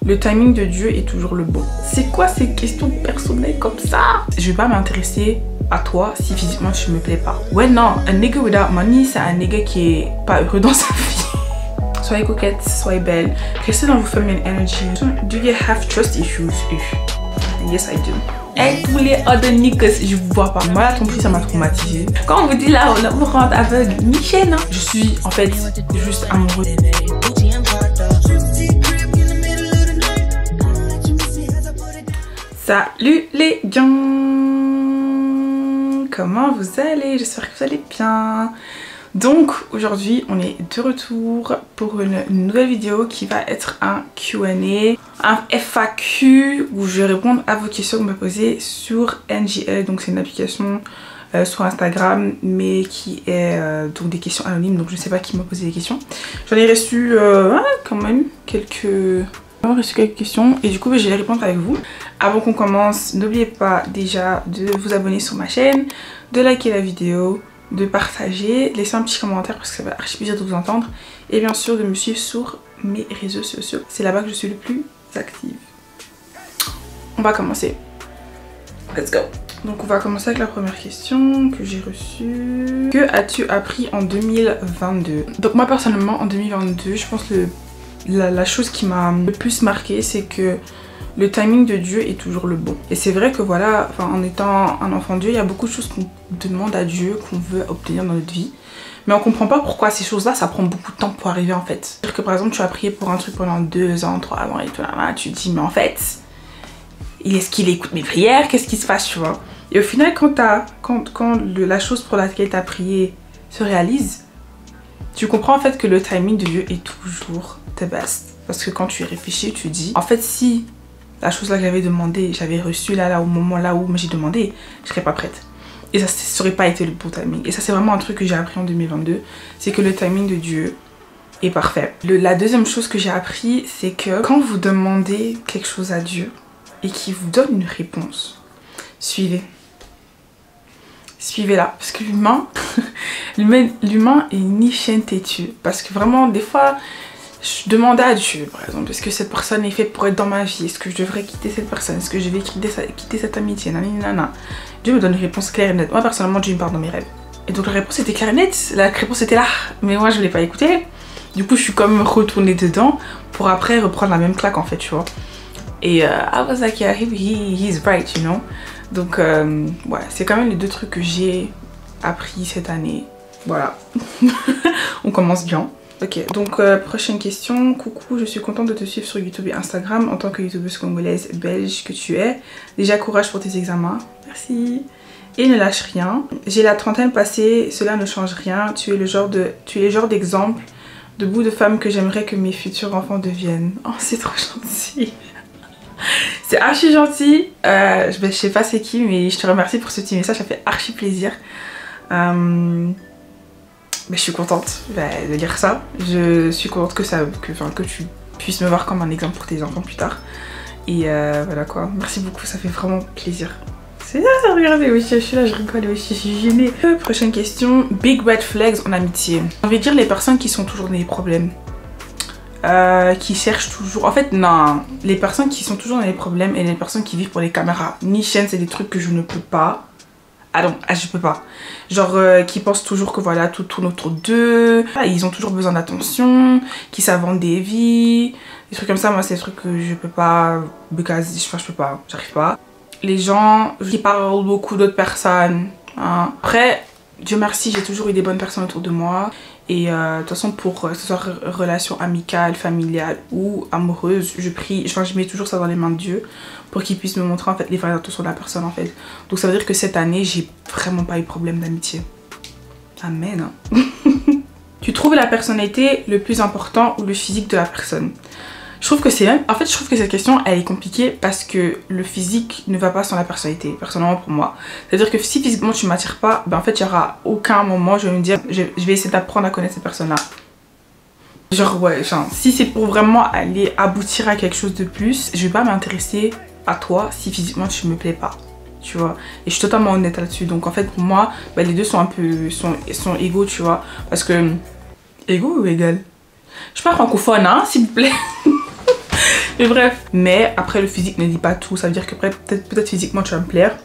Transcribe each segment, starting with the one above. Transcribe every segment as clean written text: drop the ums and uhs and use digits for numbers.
Le timing de Dieu est toujours le bon. C'est quoi ces questions personnelles comme ça? Je vais pas m'intéresser à toi si physiquement tu me plais pas. Ouais non, un nigga without money, c'est un nigga qui est pas heureux dans sa vie. Soyez coquette, soyez belle, restez dans vos feminine energy. Do you have trust issues? Yes I do. Et tous les other niggas, je vous vois pas. Moi la tromperie ça m'a traumatisée. Quand on vous dit là, on rentre aveugle, Michel, hein. Je suis en fait juste amoureuse. Salut les gens, comment vous allez? J'espère que vous allez bien. Donc aujourd'hui on est de retour pour une nouvelle vidéo qui va être un Q&A, un FAQ où je vais répondre à vos questions que vous me posez sur NGL. Donc c'est une application sur Instagram mais qui est donc des questions anonymes, donc je ne sais pas qui m'a posé des questions. J'en ai reçu quand même quelques questions et du coup je vais les répondre avec vous. Avant qu'on commence, n'oubliez pas déjà de vous abonner sur ma chaîne, de liker la vidéo, de partager, laisser un petit commentaire parce que ça va archi plaisir de vous entendre et bien sûr de me suivre sur mes réseaux sociaux. C'est là-bas que je suis le plus active. On va commencer. Let's go. Donc on va commencer avec la première question que j'ai reçue. Que as-tu appris en 2022? Donc moi personnellement en 2022, je pense que la chose qui m'a le plus marqué, c'est que le timing de Dieu est toujours le bon. Et c'est vrai que voilà, en étant un enfant de Dieu, il y a beaucoup de choses qu'on demande à Dieu, qu'on veut obtenir dans notre vie. Mais on comprend pas pourquoi ces choses-là, ça prend beaucoup de temps pour arriver en fait. C'est-à-dire que par exemple, tu as prié pour un truc pendant 2 ans, 3 ans et tout là, tu te dis mais en fait, est-ce qu'il écoute mes prières? Qu'est-ce qui se passe, tu vois? Et au final, quand la chose pour laquelle tu as prié se réalise, tu comprends en fait que le timing de Dieu est toujours the best. Parce que quand tu y réfléchis, tu dis, en fait si la chose là que j'avais demandé, j'avais reçu là au moment là où j'ai demandé, je serais pas prête. Et ça serait pas été le bon timing. Et ça c'est vraiment un truc que j'ai appris en 2022, c'est que le timing de Dieu est parfait. La deuxième chose que j'ai appris, c'est que quand vous demandez quelque chose à Dieu et qu'il vous donne une réponse, suivez. Suivez-la. Parce que l'humain est ni chaîne têtue. Parce que vraiment des fois je demandais à Dieu, par exemple, est-ce que cette personne est faite pour être dans ma vie? Est-ce que je devrais quitter cette personne? Est-ce que je vais quitter cette amitié? Nanana. Dieu me donne une réponse claire et nette. Moi, personnellement, Dieu me parle dans mes rêves. Et donc, la réponse était claire et nette. La réponse était là. Mais moi, je ne l'ai pas écoutée. Du coup, je suis comme retournée dedans pour après reprendre la même claque, en fait, tu vois. Et I was like, yeah, he's right, you know. Donc, ouais, c'est quand même les deux trucs que j'ai appris cette année. Voilà. On commence bien. Ok, donc prochaine question. Coucou, je suis contente de te suivre sur YouTube et Instagram en tant que youtubeuse congolaise belge que tu es. Déjà courage pour tes examens. Merci. Et ne lâche rien. J'ai la trentaine passée, cela ne change rien. Tu es le genre d'exemple de bout de femme que j'aimerais que mes futurs enfants deviennent. Oh, c'est trop gentil. C'est archi gentil. Je sais pas c'est qui, mais je te remercie pour ce petit message, ça fait archi plaisir. Mais je suis contente de lire ça. Je suis contente que tu puisses me voir comme un exemple pour tes enfants plus tard. Et voilà quoi. Merci beaucoup, ça fait vraiment plaisir. C'est ça, regardez, oui, je suis là, je rigole, oui, je suis gênée. Prochaine question. Big red flags en amitié. J'ai envie de dire les personnes qui sont toujours dans les problèmes. Qui cherchent toujours... En fait, non. Les personnes qui sont toujours dans les problèmes et les personnes qui vivent pour les caméras. Ni chaîne, c'est des trucs que je ne peux pas. Ah non, je peux pas. Genre qui pensent toujours que voilà, tout tourne autour d'eux. Ils ont toujours besoin d'attention, qui s'inventent des vies. Des trucs comme ça, moi c'est des trucs que je peux pas. Because, je peux pas, j'arrive pas. Les gens qui parlent beaucoup d'autres personnes. Hein. Après, Dieu merci, j'ai toujours eu des bonnes personnes autour de moi. Et de toute façon, pour que ce soit relation amicale, familiale ou amoureuse, je mets toujours ça dans les mains de Dieu pour qu'il puisse me montrer en fait les vraies intentions de la personne en fait. Donc ça veut dire que cette année, j'ai vraiment pas eu de problème d'amitié. Amen. Tu trouves la personnalité le plus important ou le physique de la personne? Je trouve que je trouve que cette question elle est compliquée parce que le physique ne va pas sans la personnalité, personnellement pour moi. C'est-à-dire que si physiquement tu m'attires pas, ben en fait il n'y aura aucun moment je vais me dire je vais essayer d'apprendre à connaître cette personne-là. Genre ouais, genre, si c'est pour vraiment aller aboutir à quelque chose de plus, je vais pas m'intéresser à toi si physiquement tu me plais pas. Tu vois, et je suis totalement honnête là-dessus. Donc en fait pour moi, ben, les deux sont un peu sont égaux, tu vois, parce que égaux ou égal? Je suis pas francophone hein, s'il vous plaît. Mais bref. Mais après, le physique ne dit pas tout. Ça veut dire que peut-être physiquement tu vas me plaire,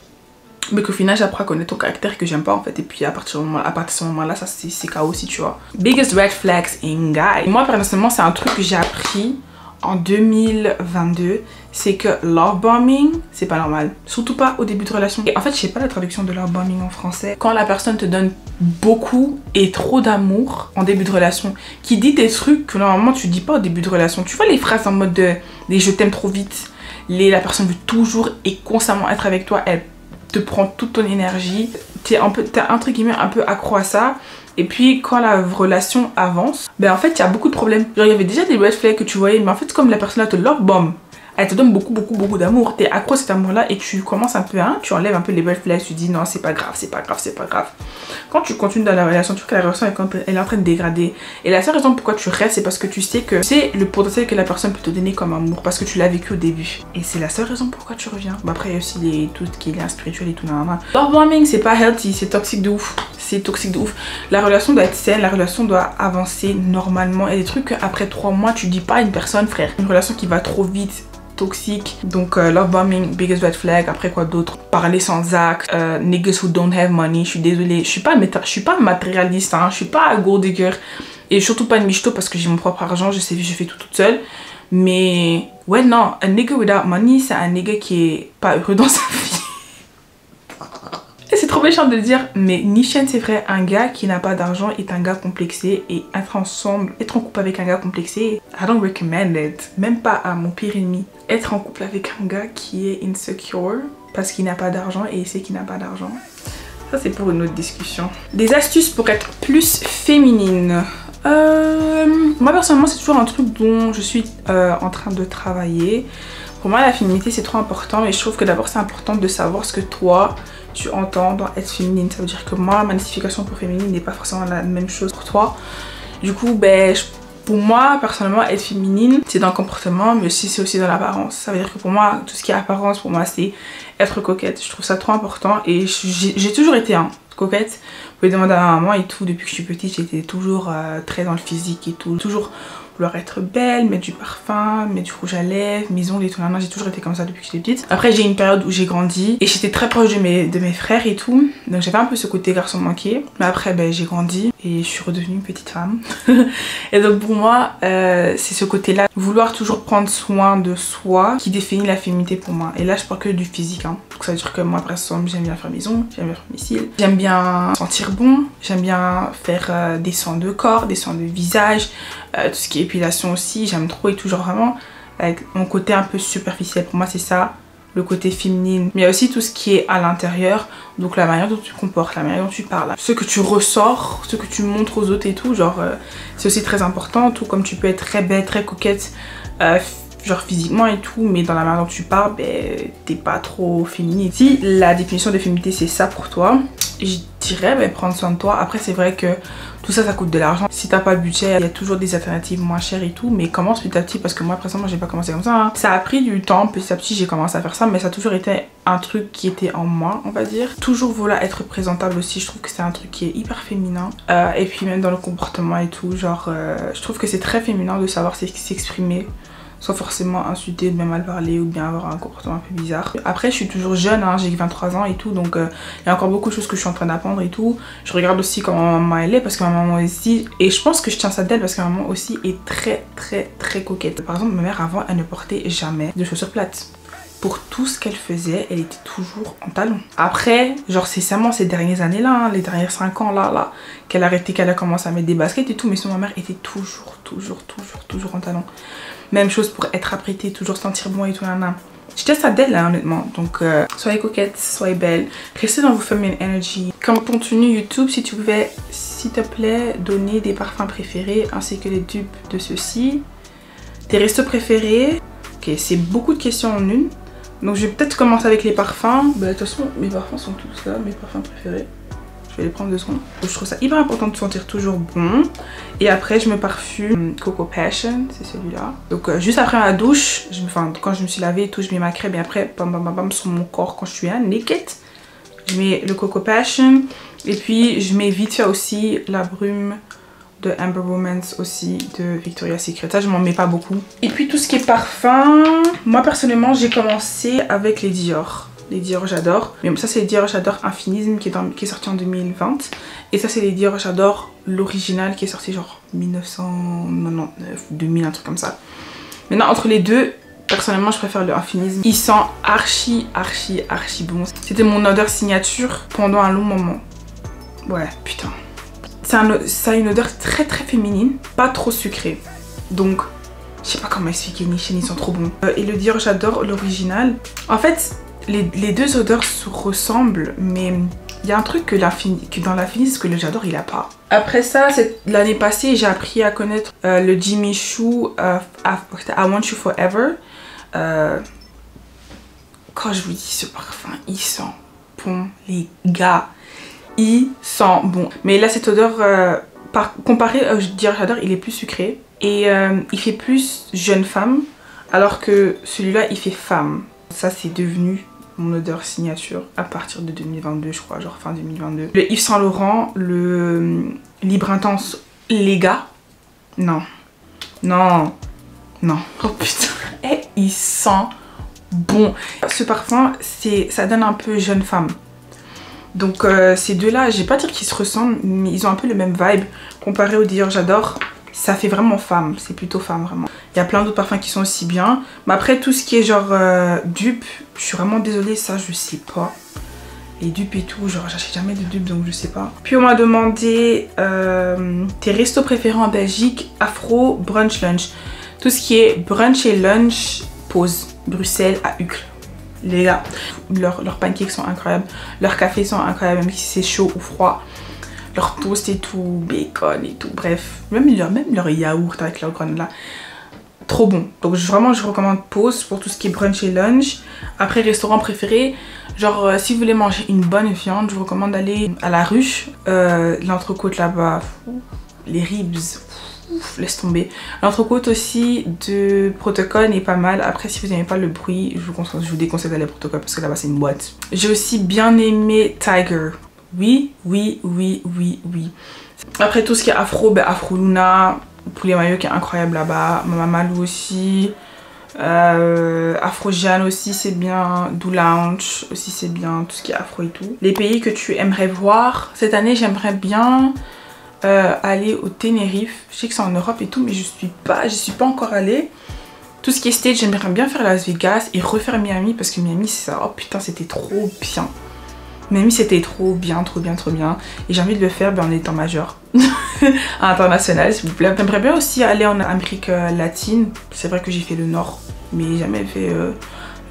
mais qu'au final j'apprends à connaître ton caractère que j'aime pas en fait. Et puis à partir de ce moment là, ça c'est KO aussi, tu vois. Biggest red flags in guy. Moi personnellement c'est un truc que j'ai appris en 2022, c'est que love bombing c'est pas normal, surtout pas au début de relation. Et en fait je sais pas la traduction de love bombing en français. Quand la personne te donne beaucoup et trop d'amour en début de relation, qui dit des trucs que normalement tu dis pas au début de relation. Tu vois les phrases en mode de je t'aime trop vite, la personne veut toujours et constamment être avec toi, elle te prend toute ton énergie, t'es entre guillemets un peu accro à ça. Et puis quand la relation avance, ben en fait il y a beaucoup de problèmes. Genre il y avait déjà des red flags que tu voyais, mais en fait comme la personne là te love bomb, elle te donne beaucoup d'amour, t'es accro à cet amour là et tu commences un peu tu enlèves un peu les red flags, tu dis non c'est pas grave, c'est pas grave, c'est pas grave. Quand tu continues dans la relation, tu vois que la relation elle est en train de dégrader. Et la seule raison pourquoi tu restes, c'est parce que tu sais que c'est le potentiel que la personne peut te donner comme amour, parce que tu l'as vécu au début. Et c'est la seule raison pourquoi tu reviens. Bon, après il y a aussi tout ce qui est lien spirituel et tout. Love bombing c'est pas healthy, c'est toxique de ouf. C'est toxique de ouf. La relation doit être saine, la relation doit avancer normalement. Et des trucs qu'après 3 mois tu dis pas à une personne, frère. Une relation qui va trop vite, toxique. Donc love bombing, biggest red flag. Après quoi d'autre? Parler sans acte, niggas who don't have money. Je suis désolée, je suis pas matérialiste, hein, je suis pas gold digger et surtout pas une michto parce que j'ai mon propre argent, je fais tout toute seule. Mais ouais non, un nigga without money c'est un nigga qui est pas heureux dans sa vie. Et c'est trop méchant de le dire, mais ni chaîne c'est vrai, un gars qui n'a pas d'argent est un gars complexé, et être en couple avec un gars complexé, I don't recommend it, même pas à mon pire ennemi. Être en couple avec un gars qui est insecure parce qu'il n'a pas d'argent et il sait qu'il n'a pas d'argent, ça c'est pour une autre discussion. Des astuces pour être plus féminine. Moi personnellement c'est toujours un truc dont je suis en train de travailler. Pour moi la féminité c'est trop important, mais je trouve que d'abord c'est important de savoir ce que toi tu entends dans être féminine. Ça veut dire que moi ma notification pour féminine n'est pas forcément la même chose pour toi. Du coup ben pour moi personnellement être féminine c'est dans le comportement, mais aussi c'est aussi dans l'apparence. Ça veut dire que pour moi tout ce qui est apparence, pour moi c'est être coquette. Je trouve ça trop important et j'ai toujours été coquette. Vous pouvez demander à ma maman et tout, depuis que je suis petite j'étais toujours très dans le physique et tout, toujours vouloir être belle, mettre du parfum, mettre du rouge à lèvres, mes ongles et tout. J'ai toujours été comme ça depuis que j'étais petite. Après j'ai eu une période où j'ai grandi et j'étais très proche de mes frères et tout, donc j'avais un peu ce côté garçon manqué. Mais après ben, j'ai grandi et je suis redevenue une petite femme. Et donc pour moi c'est ce côté là, vouloir toujours prendre soin de soi, qui définit la féminité pour moi. Et là je parle que du physique, hein. Donc ça veut dire que moi après j'aime bien faire mes ongles, j'aime bien faire mes cils, j'aime bien sentir bon, j'aime bien faire des soins de corps, des soins de visage, tout ce qui est épilation aussi, j'aime trop et tout, genre vraiment avec mon côté un peu superficiel. Pour moi c'est ça le côté féminine. Mais il y a aussi tout ce qui est à l'intérieur, donc la manière dont tu te comportes, la manière dont tu parles, ce que tu ressors, ce que tu montres aux autres et tout, genre c'est aussi très important. Tout comme tu peux être très belle, très coquette genre physiquement et tout, mais dans la manière dont tu parles, ben t'es pas trop féminine. Si la définition de féminité c'est ça pour toi, je dirais ben prendre soin de toi. Après c'est vrai que tout ça ça coûte de l'argent. Si t'as pas le budget, il y a toujours des alternatives moins chères et tout, mais commence petit à petit, parce que moi personnellement j'ai pas commencé comme ça, hein. Ça a pris du temps, petit à petit j'ai commencé à faire ça, mais ça a toujours été un truc qui était en moi, on va dire. Toujours vouloir être présentable aussi, je trouve que c'est un truc qui est hyper féminin. Et puis même dans le comportement et tout, genre je trouve que c'est très féminin de savoir s'exprimer sans forcément insulter, bien mal parler ou bien avoir un comportement un peu bizarre. Après je suis toujours jeune, hein, j'ai 23 ans et tout, donc il y a encore beaucoup de choses que je suis en train d'apprendre et tout. Je regarde aussi comment ma maman elle est, parce que ma maman aussi, et je pense que je tiens ça d'elle parce que ma maman aussi est très coquette. Par exemple ma mère avant elle ne portait jamais de chaussures plates. Pour tout ce qu'elle faisait, elle était toujours en talons. Après, genre c'est seulement ces dernières années là, hein, les dernières 5 ans là, qu'elle a arrêté, qu'elle a commencé à mettre des baskets et tout, mais sinon ma mère était toujours en talons. Même chose pour être apprêtée, toujours sentir bon et tout, nan. Je teste ça d'elle là honnêtement, donc soyez coquette, soyez belle, restez dans vos feminine energy. Comme contenu YouTube, si tu pouvais s'il te plaît donner des parfums préférés ainsi que les dupes de ceux-ci, tes restos préférés. Ok, c'est beaucoup de questions en une. Donc je vais peut-être commencer avec les parfums. Bah de toute façon mes parfums sont tous là, mes parfums préférés. Je vais les prendre 2 secondes. Je trouve ça hyper important de sentir toujours bon. Et après je me parfume Coco Passion, c'est celui-là. Donc juste après ma douche, quand je me suis lavée et tout, je mets ma crème. Et après bam sur mon corps quand je suis naked, je mets le Coco Passion. Et puis je mets vite fait aussi la brume de Amber Romance aussi, de Victoria's Secret. Ça, je m'en mets pas beaucoup. Et puis tout ce qui est parfum, moi personnellement, j'ai commencé avec les Dior. Les Dior j'adore. Mais ça, c'est les Dior j'adore Infinisme qui est sorti en 2020. Et ça, c'est les Dior j'adore l'original qui est sorti genre 1999, 2000, un truc comme ça. Maintenant, entre les deux, personnellement, je préfère le Infinisme. Il sent archi bon. C'était mon odeur signature pendant un long moment. Ouais, putain. Ça a une odeur très féminine, pas trop sucrée. Donc, je sais pas comment expliquer, Nichen, ils sont trop bons. Et le Dior, j'adore l'original. En fait, les deux odeurs se ressemblent, mais il y a un truc que dans l'Infinisme que le j'adore, il a pas. Après ça, l'année passée, j'ai appris à connaître le Jimmy Choo I Want You Forever. Quand je vous dis ce parfum, il sent bon, les gars. Il sent bon. Mais là, cette odeur, comparé au Dior j'adore, il est plus sucré. Et il fait plus jeune femme, alors que celui-là, il fait femme. Ça, c'est devenu mon odeur signature à partir de 2022, je crois, genre fin 2022. Le Yves Saint Laurent, le Libre Intense, les gars. Non. Oh putain. Et il sent bon. Ce parfum, ça donne un peu jeune femme. Donc ces deux-là, je vais pas dire qu'ils se ressemblent, mais ils ont un peu le même vibe. Comparé au Dior j'adore, ça fait vraiment femme, c'est plutôt femme vraiment. Il y a plein d'autres parfums qui sont aussi bien. Mais après tout ce qui est genre dupe, je suis vraiment désolée, ça je sais pas. Les dupes et tout, genre j'achète jamais de dupes donc je sais pas. Puis on m'a demandé tes restos préférés en Belgique, afro, brunch, lunch. Tout ce qui est brunch et lunch, pause, Bruxelles à Uccle. Les gars, leurs pancakes sont incroyables, leurs cafés sont incroyables, même si c'est chaud ou froid. Leur toast et tout, bacon et tout, bref. Même leur yaourt avec leur granola. Trop bon. Donc vraiment, je recommande Pause pour tout ce qui est brunch et lunch. Après, restaurant préféré, genre si vous voulez manger une bonne viande, je vous recommande d'aller à la Ruche. L'entrecôte là-bas, les ribs, laisse tomber. L'entrecôte aussi de Protocole est pas mal. Après, si vous n'aimez pas le bruit, je vous déconseille d'aller à Protocole parce que là-bas c'est une boîte. J'ai aussi bien aimé Tiger. Oui. Après tout ce qui est afro, ben Afro Luna, Poulet Mayo qui est incroyable là-bas. Mama Malou aussi. Afro Jeanne aussi c'est bien. Do Lounge aussi c'est bien. Tout ce qui est afro et tout. Les pays que tu aimerais voir cette année, j'aimerais bien aller au Tenerife. Je sais que c'est en Europe et tout, mais je suis pas encore allée. Tout ce qui est stage, j'aimerais bien faire Las Vegas et refaire Miami parce que Miami, ça, oh putain, c'était trop bien. Miami, c'était trop bien. Et j'ai envie de le faire en étant majeur. International, s'il vous plaît. J'aimerais bien aussi aller en Amérique latine. C'est vrai que j'ai fait le nord, mais j'ai jamais fait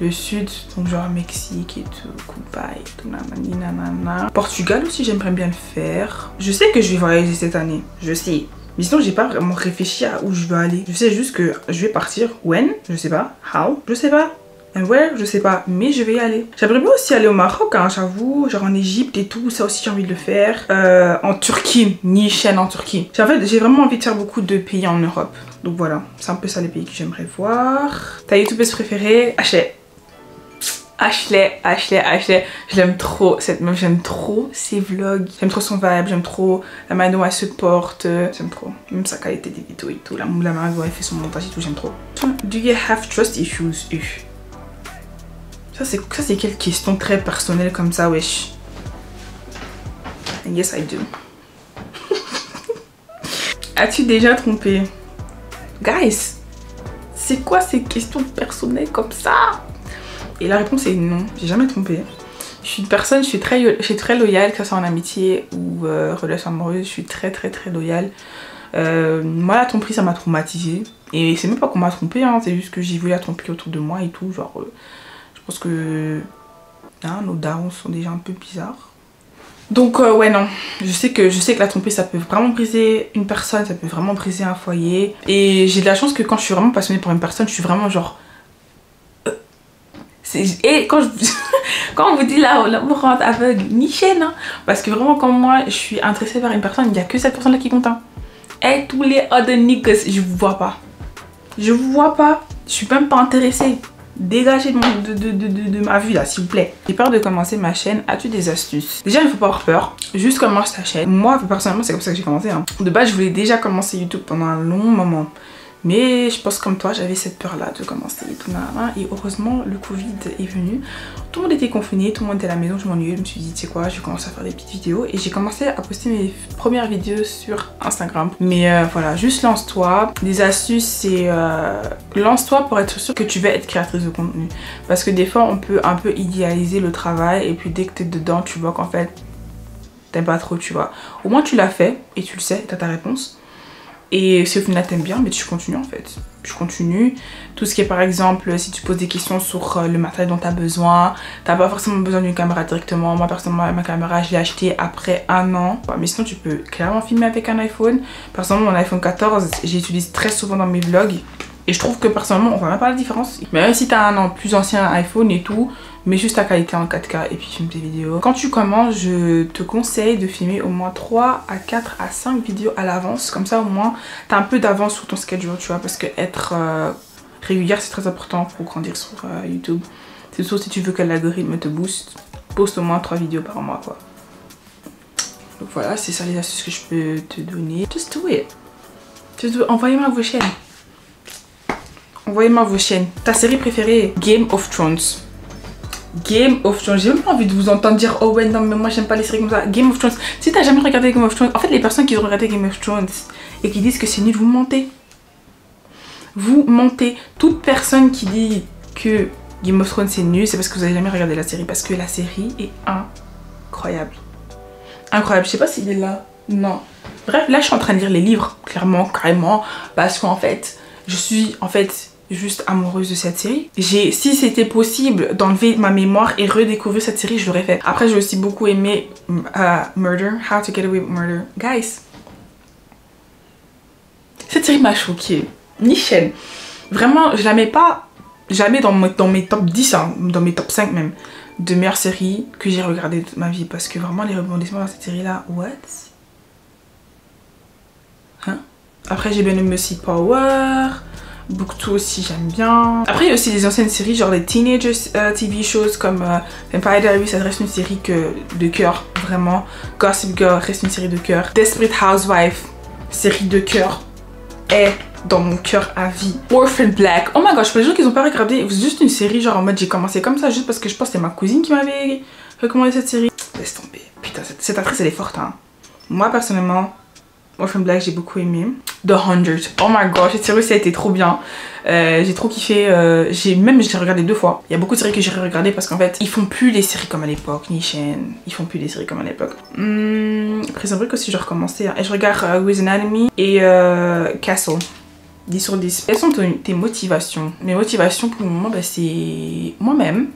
le sud. Donc genre Mexique et tout, Cuba et tout, nanana. Portugal aussi, j'aimerais bien le faire. Je sais que je vais voyager cette année, je sais. Mais sinon, j'ai pas vraiment réfléchi à où je veux aller. Je sais juste que je vais partir. When? Je sais pas. How? Je sais pas. And where? Je sais pas. Mais je vais y aller. J'aimerais bien aussi aller au Maroc, hein, j'avoue. Genre en Égypte et tout. Ça aussi, j'ai envie de le faire. En Turquie. Nichen en Turquie. En fait, j'ai vraiment envie de faire beaucoup de pays en Europe. Donc voilà. C'est un peu ça les pays que j'aimerais voir. Ta youtubeuse préférée? Ashley, je l'aime trop, cette meuf, j'aime trop ses vlogs, j'aime trop son vibe, j'aime trop la manière dont elle se porte, j'aime trop, même sa qualité des vidéos et tout, la manière dont elle fait son montage et tout, j'aime trop. Do you have trust issues? Ça c'est quelle question très personnelle comme ça, wesh. And yes I do. As-tu déjà trompé? Guys, c'est quoi ces questions personnelles comme ça? Et la réponse est non, j'ai jamais trompé. Je suis une personne, je suis très loyale, que ce soit en amitié ou relation amoureuse, je suis très loyale. Moi la tromperie ça m'a traumatisée. Et c'est même pas qu'on m'a trompé, hein, c'est juste que j'ai vu la tromperie autour de moi et tout. Genre, je pense que hein, nos darons sont déjà un peu bizarres. Donc ouais non, je sais que la tromperie ça peut vraiment briser une personne, ça peut vraiment briser un foyer. Et j'ai de la chance que quand je suis vraiment passionnée pour une personne, je suis vraiment genre... Et quand on vous dit là, l'amour rend aveugle, Nichen, hein, parce que vraiment quand moi je suis intéressée par une personne, il n'y a que cette personne là qui compte. Hein. Et tous les other niggas, je vous vois pas. Je vous vois pas, je suis même pas intéressée. Dégagez de ma vue là, s'il vous plaît. J'ai peur de commencer ma chaîne. As-tu des astuces? Déjà, il ne faut pas avoir peur. Juste commence ta chaîne. Moi, personnellement, c'est comme ça que j'ai commencé. Hein. De base, je voulais déjà commencer YouTube pendant un long moment. Mais je pense comme toi, j'avais cette peur-là de commencer et tout. Et heureusement, le Covid est venu. Tout le monde était confiné, tout le monde était à la maison. Je m'ennuyais. Je me suis dit, tu sais quoi, je vais commencer à faire des petites vidéos. Et j'ai commencé à poster mes premières vidéos sur Instagram. Mais voilà, juste lance-toi. Des astuces, c'est lance-toi pour être sûr que tu vas être créatrice de contenu. Parce que des fois, on peut un peu idéaliser le travail. Et puis dès que tu es dedans, tu vois qu'en fait, t'aimes pas trop, tu vois. Au moins, tu l'as fait et tu le sais, t'as ta réponse. Et si au final t'aimes bien, mais tu continues en fait. Tu continues. Tout ce qui est par exemple, si tu poses des questions sur le matériel dont tu as besoin, t'as pas forcément besoin d'une caméra directement. Moi personnellement, ma caméra, je l'ai achetée après 1 an. Mais sinon, tu peux clairement filmer avec un iPhone. Personnellement, mon iPhone 14, j'utilise très souvent dans mes vlogs. Et je trouve que personnellement, on voit même pas la différence. Mais même si t'as un plus ancien iPhone et tout, mais juste ta qualité en 4K et puis filme tes vidéos. Quand tu commences, je te conseille de filmer au moins 3 à 4 à 5 vidéos à l'avance. Comme ça, au moins, t'as un peu d'avance sur ton schedule, tu vois. Parce que être régulière, c'est très important pour grandir sur YouTube. C'est surtout si tu veux que l'algorithme te booste. Poste au moins 3 vidéos par mois, quoi. Donc voilà, c'est ça les astuces que je peux te donner. Just do it. Just do it. Envoyez-moi vos chaînes. Envoyez-moi vos chaînes. Ta série préférée? Game of Thrones. Game of Thrones. J'ai même pas envie de vous entendre dire oh ouais non mais moi j'aime pas les séries comme ça. Game of Thrones. Si t'as jamais regardé Game of Thrones, en fait les personnes qui ont regardé Game of Thrones et qui disent que c'est nul, vous mentez. Vous mentez. Toute personne qui dit que Game of Thrones c'est nul, c'est parce que vous avez jamais regardé la série. Parce que la série est incroyable. Incroyable. Je sais pas s'il est là. Non. Bref, là je suis en train de lire les livres, clairement, carrément. Parce qu'en fait, je suis juste amoureuse de cette série. Si c'était possible d'enlever ma mémoire et redécouvrir cette série, je l'aurais fait. Après, j'ai aussi beaucoup aimé Murder, How to Get Away with Murder. Guys, cette série m'a choquée. Nichelle. Vraiment, je la mets pas jamais dans mes top 10, hein, dans mes top 5 même, de meilleures séries que j'ai regardées toute ma vie. Parce que vraiment, les rebondissements dans cette série-là, what? Hein? Après, j'ai bien aimé aussi Power. Booktwo aussi j'aime bien. Après il y a aussi des anciennes séries genre les teenagers TV shows comme Vampire Diaries, ça reste une série de cœur vraiment. Gossip Girl reste une série de cœur. Desperate Housewives, série de cœur, est dans mon cœur à vie. Orphan Black, oh my gosh, pour les gens qui n'ont pas regardé, c'est juste une série genre en mode j'ai commencé comme ça juste parce que je pense que c'était ma cousine qui m'avait recommandé cette série. Laisse tomber, putain cette actrice elle est forte hein. Moi personnellement Orphan Black j'ai beaucoup aimé. The 100, oh my gosh, cette série ça a été trop bien. J'ai trop kiffé, j'ai regardé 2 fois. Il y a beaucoup de séries que j'ai regardé parce qu'en fait ils font plus les séries comme à l'époque, ni chaîne, ils font plus les séries comme à l'époque. Prison Break aussi j'ai recommencé hein. Et je regarde Grey's Anatomy et Castle. 10 sur 10. Quelles sont tes motivations? Mes motivations pour le moment bah, c'est moi-même,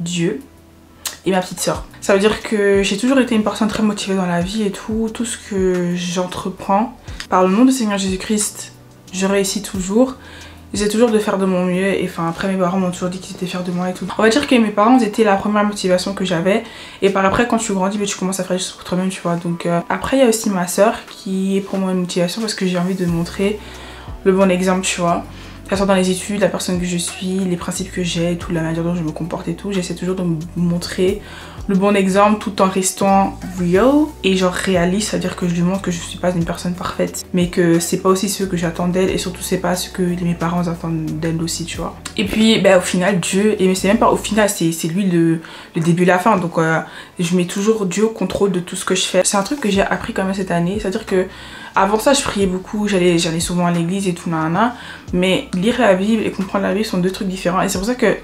Dieu et ma petite soeur. Ça veut dire que j'ai toujours été une personne très motivée dans la vie et tout ce que j'entreprends. Par le nom du Seigneur Jésus-Christ, je réussis toujours. J'essaie toujours de faire de mon mieux et enfin après mes parents m'ont toujours dit qu'ils étaient fiers de moi et tout. On va dire que mes parents étaient la première motivation que j'avais et par après quand tu grandis tu commences à faire des choses pour toi-même tu vois. Donc après il y a aussi ma soeur qui est pour moi une motivation parce que j'ai envie de montrer le bon exemple tu vois. Que ce soit dans les études, la personne que je suis, les principes que j'ai, toute la manière dont je me comporte et tout, j'essaie toujours de me montrer le bon exemple tout en restant real et genre réaliste, c'est-à-dire que je lui montre que je suis pas une personne parfaite mais que c'est pas aussi ce que j'attends d'elle et surtout c'est pas ce que mes parents attendent d'elle aussi tu vois. Et puis bah, au final Dieu, et c'est même pas au final, c'est lui le début et la fin donc je mets toujours Dieu au contrôle de tout ce que je fais. C'est un truc que j'ai appris quand même cette année, c'est-à-dire que avant ça je priais beaucoup, j'allais souvent à l'église et tout nanana, mais lire la Bible et comprendre la Bible sont 2 trucs différents et c'est pour ça que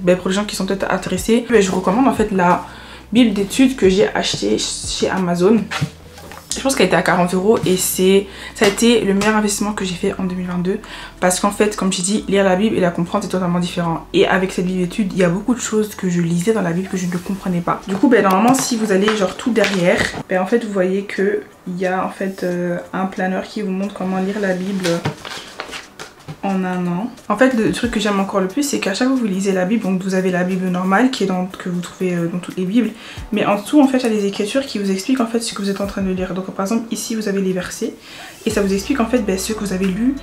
ben pour les gens qui sont peut-être intéressés, ben je recommande en fait la Bible d'études que j'ai achetée chez Amazon. Je pense qu'elle était à 40 € et ça a été le meilleur investissement que j'ai fait en 2022 parce qu'en fait comme j'ai dit, lire la Bible et la comprendre c'est totalement différent et avec cette Bible d'études il y a beaucoup de choses que je lisais dans la Bible que je ne comprenais pas. Du coup ben normalement si vous allez genre tout derrière, ben en fait vous voyez que il y a en fait un planeur qui vous montre comment lire la Bible en 1 an. En fait le truc que j'aime encore le plus c'est qu'à chaque fois que vous lisez la Bible, donc vous avez la Bible normale qui est que vous trouvez dans toutes les Bibles, mais en dessous en fait il y a des écritures qui vous expliquent en fait ce que vous êtes en train de lire. Donc par exemple ici vous avez les versets et ça vous explique en fait ben, ce que vous avez lu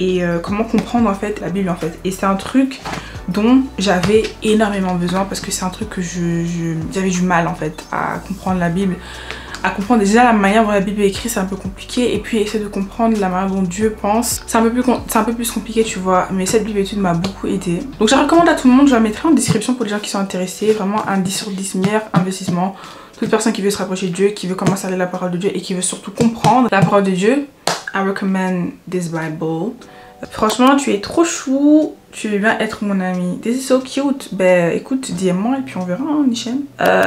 et comment comprendre en fait la Bible en fait. Et c'est un truc dont j'avais énormément besoin parce que c'est un truc que j'avais du mal en fait à comprendre la Bible. À comprendre déjà la manière dont la Bible est écrite, c'est un peu compliqué, et puis essayer de comprendre la manière dont Dieu pense, c'est un peu plus compliqué, tu vois. Mais cette Bible étude m'a beaucoup aidé, donc je la recommande à tout le monde. Je la mettrai en description pour les gens qui sont intéressés. Vraiment un 10 sur 10 meilleur investissement. Toute personne qui veut se rapprocher de Dieu, qui veut commencer à lire la parole de Dieu et qui veut surtout comprendre la parole de Dieu, I recommend this Bible. Franchement, tu es trop chou, tu veux bien être mon ami. This is so cute. Ben écoute, dis-moi et puis on verra, hein, Nichen.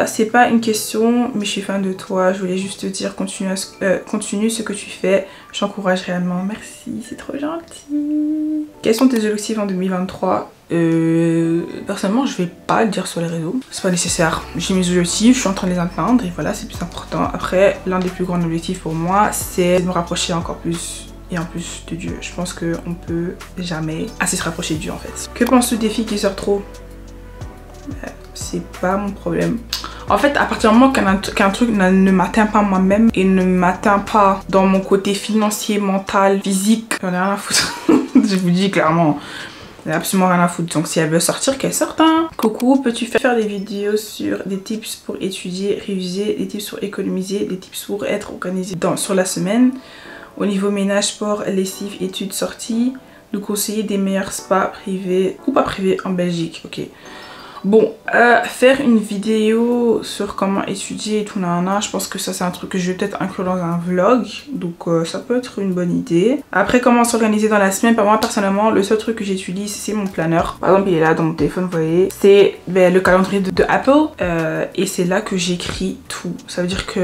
C'est pas une question, mais je suis fan de toi. Je voulais juste te dire, continue ce que tu fais. J'encourage réellement. Merci, c'est trop gentil. Quels sont tes objectifs en 2023? Personnellement, je vais pas le dire sur les réseaux. C'est pas nécessaire. J'ai mes objectifs, je suis en train de les atteindre et voilà, c'est plus important. Après, l'un des plus grands objectifs pour moi, c'est de me rapprocher encore plus. Et en plus de Dieu, je pense qu'on peut jamais assez se rapprocher de Dieu en fait. Que penses-tu des filles qui sortent trop? C'est pas mon problème. En fait, à partir du moment qu'un truc ne m'atteint pas moi-même et ne m'atteint pas dans mon côté financier, mental, physique, j'en ai rien à foutre. Je vous dis clairement, j'en ai absolument rien à foutre. Donc si elle veut sortir, qu'elle sorte, hein. Coucou, peux-tu faire des vidéos sur des tips pour étudier, réviser, des tips pour économiser, des tips pour être organisé sur la semaine? Au niveau ménage, sport, lessive, études, sorties, nous conseiller des meilleurs spas privés ou pas privés en Belgique. Ok. Bon, faire une vidéo sur comment étudier et tout, je pense que ça c'est un truc que je vais peut-être inclure dans un vlog. Donc ça peut être une bonne idée. Après, comment s'organiser dans la semaine? Moi personnellement, le seul truc que j'utilise c'est mon planeur. Par exemple, il est là dans mon téléphone, vous voyez. C'est le calendrier de Apple. Et c'est là que j'écris tout. Ça veut dire que,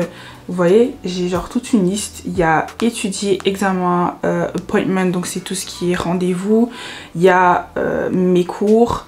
vous voyez, j'ai genre toute une liste. Il y a étudier, examen, appointment, donc c'est tout ce qui est rendez-vous. Il y a mes cours.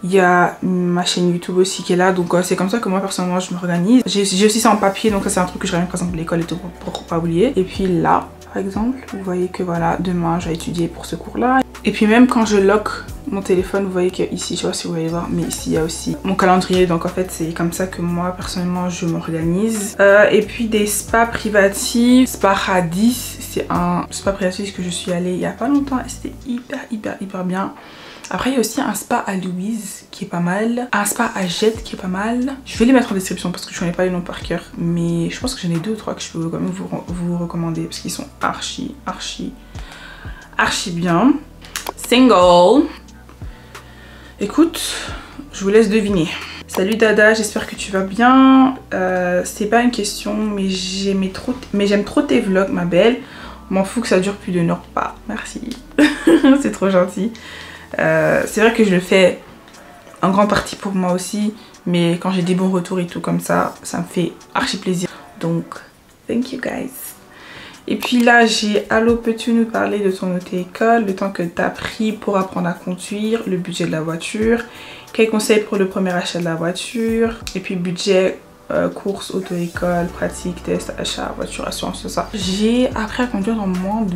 Il y a ma chaîne YouTube aussi qui est là, donc c'est comme ça que moi personnellement je m'organise. J'ai aussi ça en papier, donc ça c'est un truc que je ramène par exemple à l'école et tout pour pas oublier. Et puis là par exemple, vous voyez que voilà, demain je vais étudier pour ce cours là. Et puis même quand je lock mon téléphone, vous voyez que ici, je sais pas si vous voyez voir, mais ici il y a aussi mon calendrier. Donc en fait c'est comme ça que moi personnellement je m'organise. Et puis des spas privatifs, Spa Radis, c'est un spa privatif que je suis allée il y a pas longtemps et c'était hyper bien. Après il y a aussi un spa à Louise qui est pas mal, un spa à Jette qui est pas mal. Je vais les mettre en description parce que je connais pas les noms par cœur, mais je pense que j'en ai 2 ou 3 que je peux quand même vous recommander parce qu'ils sont archi bien. Single. Écoute, je vous laisse deviner. Salut Dada, j'espère que tu vas bien. C'est pas une question, mais j'aime trop tes vlogs, ma belle. M'en fous que ça dure plus de 1 heure pas. Merci. C'est trop gentil. C'est vrai que je le fais en grande partie pour moi aussi, mais quand j'ai des bons retours et tout comme ça, ça me fait archi plaisir. Donc, thank you guys. Et puis là, j'ai allô, peux-tu nous parler de ton auto-école, le temps que tu as pris pour apprendre à conduire, le budget de la voiture, quels conseils pour le premier achat de la voiture, et puis budget, course, auto-école, pratique, test, achat, voiture, assurance, tout ça. J'ai appris à conduire dans moins de,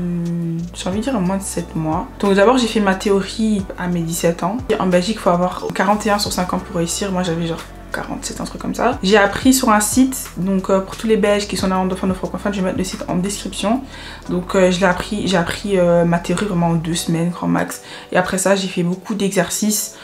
j'ai envie de dire en moins de 7 mois. Donc d'abord j'ai fait ma théorie à mes 17 ans. En Belgique il faut avoir 41 sur 50 pour réussir. Moi j'avais genre 47, un truc comme ça. J'ai appris sur un site, donc pour tous les Belges qui sont néerlandophones ou francophones, je vais mettre le site en description. Donc j'ai appris ma théorie vraiment en 2 semaines grand max. Et après ça j'ai fait beaucoup d'exercices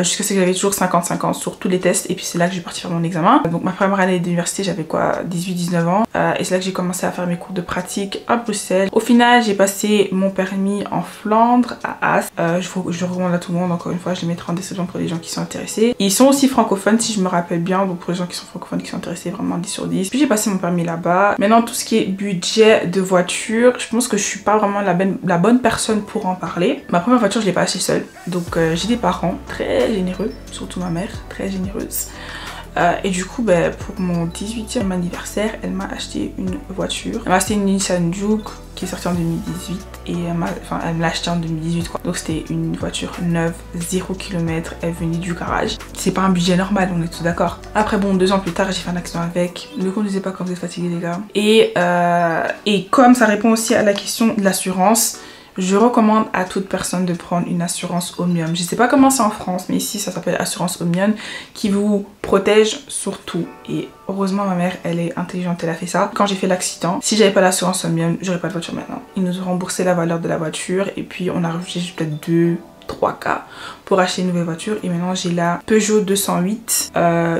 jusqu'à ce que j'avais toujours 50-50 sur tous les tests. Et puis c'est là que j'ai parti faire mon examen. Donc ma première année d'université j'avais quoi, 18-19 ans. Et c'est là que j'ai commencé à faire mes cours de pratique à Bruxelles. Au final j'ai passé mon permis en Flandre à Ast. Je recommande à tout le monde, encore une fois je les mettrai en description pour les gens qui sont intéressés. Et ils sont aussi francophones si je me rappelle bien, donc pour les gens qui sont francophones qui sont intéressés, vraiment 10 sur 10. Puis j'ai passé mon permis là-bas. Maintenant tout ce qui est budget de voiture, je pense que je suis pas vraiment la bonne personne pour en parler. Ma première voiture je l'ai pas achetée seule, donc j'ai des parents très généreux, surtout ma mère, très généreuse. Et du coup pour mon 18e anniversaire elle m'a acheté une voiture. Elle m'a acheté une Nissan Juke qui est sortie en 2018 et elle me l'a acheté en 2018 quoi. Donc c'était une voiture neuve, 0 km, elle venait du garage. C'est pas un budget normal, on est tous d'accord. Après bon, 2 ans plus tard j'ai fait un accident avec. Ne conduisez pas quand vous êtes fatigué les gars. Et comme ça répond aussi à la question de l'assurance, je recommande à toute personne de prendre une assurance Omnium. Je sais pas comment c'est en France, mais ici ça s'appelle assurance Omnium, qui vous protège sur tout. Et heureusement ma mère, elle est intelligente, elle a fait ça. Quand j'ai fait l'accident, si j'avais pas l'assurance Omnium, j'aurais pas de voiture maintenant. Ils nous ont remboursé la valeur de la voiture et puis on a rajouté peut-être 2-3K pour acheter une nouvelle voiture. Et maintenant j'ai la Peugeot 208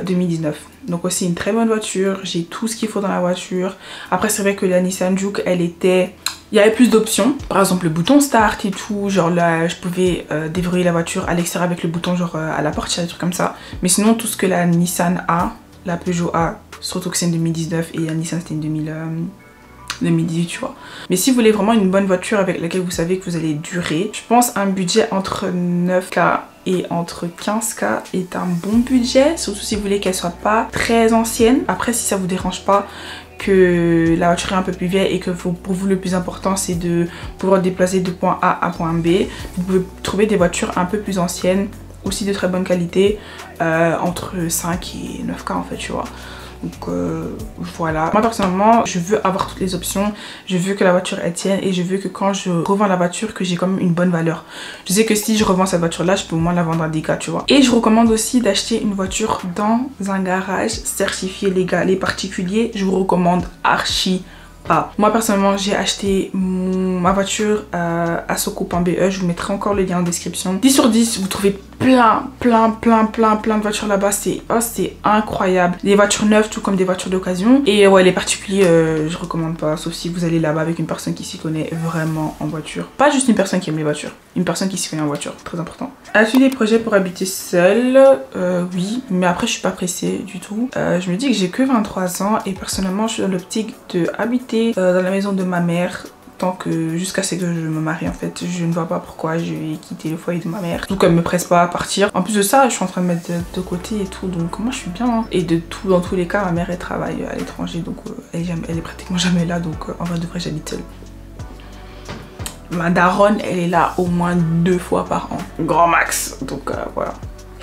2019. Donc aussi une très bonne voiture, j'ai tout ce qu'il faut dans la voiture. Après c'est vrai que la Nissan Juke, elle était... Il y avait plus d'options, par exemple le bouton start et tout, genre là je pouvais déverrouiller la voiture à l'extérieur avec le bouton genre à la portière, des trucs comme ça. Mais sinon tout ce que la Nissan a, la Peugeot a, surtout que c'est une 2019 et la Nissan c'était une 2018 tu vois. Mais si vous voulez vraiment une bonne voiture avec laquelle vous savez que vous allez durer, je pense un budget entre 9K et entre 15K est un bon budget, surtout si vous voulez qu'elle soit pas très ancienne. Après si ça vous dérange pas que la voiture est un peu plus vieille et que pour vous le plus important c'est de pouvoir déplacer de point A à point B, vous pouvez trouver des voitures un peu plus anciennes, aussi de très bonne qualité, entre 5 et 9K en fait tu vois. Donc voilà, moi personnellement je veux avoir toutes les options, je veux que la voiture elle tienne et je veux que quand je revends la voiture que j'ai quand même une bonne valeur. Je sais que si je revends cette voiture là je peux au moins la vendre à des gars tu vois. Et je recommande aussi d'acheter une voiture dans un garage certifié légal et particulier, je vous recommande archi pas. Moi personnellement j'ai acheté ma voiture à Soko.be, je vous mettrai encore le lien en description. 10 sur 10, vous trouvez plein de voitures là-bas, c'est incroyable. Des voitures neuves tout comme des voitures d'occasion. Et ouais les particuliers je recommande pas, sauf si vous allez là-bas avec une personne qui s'y connaît vraiment en voiture. Pas juste une personne qui aime les voitures, une personne qui s'y connaît en voiture, très important. As-tu des projets pour habiter seule? Oui, mais après je suis pas pressée du tout. Je me dis que j'ai que 23 ans et personnellement je suis dans l'optique de habiter dans la maison de ma mère tant que jusqu'à ce que je me marie en fait. Je ne vois pas pourquoi je vais quitter le foyer de ma mère, tout qu'elle me presse pas à partir. En plus de ça je suis en train de mettre de côté et tout, donc moi je suis bien hein. Et dans tous les cas ma mère elle travaille à l'étranger, donc elle est pratiquement jamais là, donc en vrai de vrai j'habite seule. Ma daronne elle est là au moins 2 fois par an, grand max, donc voilà.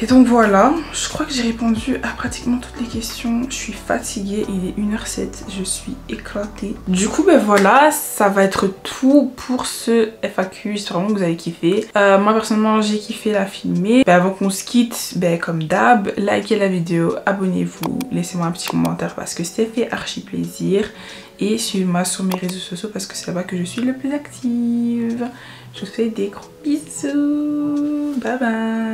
Et donc voilà, je crois que j'ai répondu à pratiquement toutes les questions. Je suis fatiguée, il est 1h07, je suis éclatée. Du coup ben voilà, ça va être tout pour ce FAQ, j'espère vraiment que vous avez kiffé. Moi personnellement j'ai kiffé la filmer. Ben, avant qu'on se quitte, ben, comme d'hab, likez la vidéo, abonnez-vous, laissez-moi un petit commentaire parce que c'était fait archi plaisir. Et suivez-moi sur mes réseaux sociaux parce que c'est là-bas que je suis le plus active. Je vous fais des gros bisous, bye bye.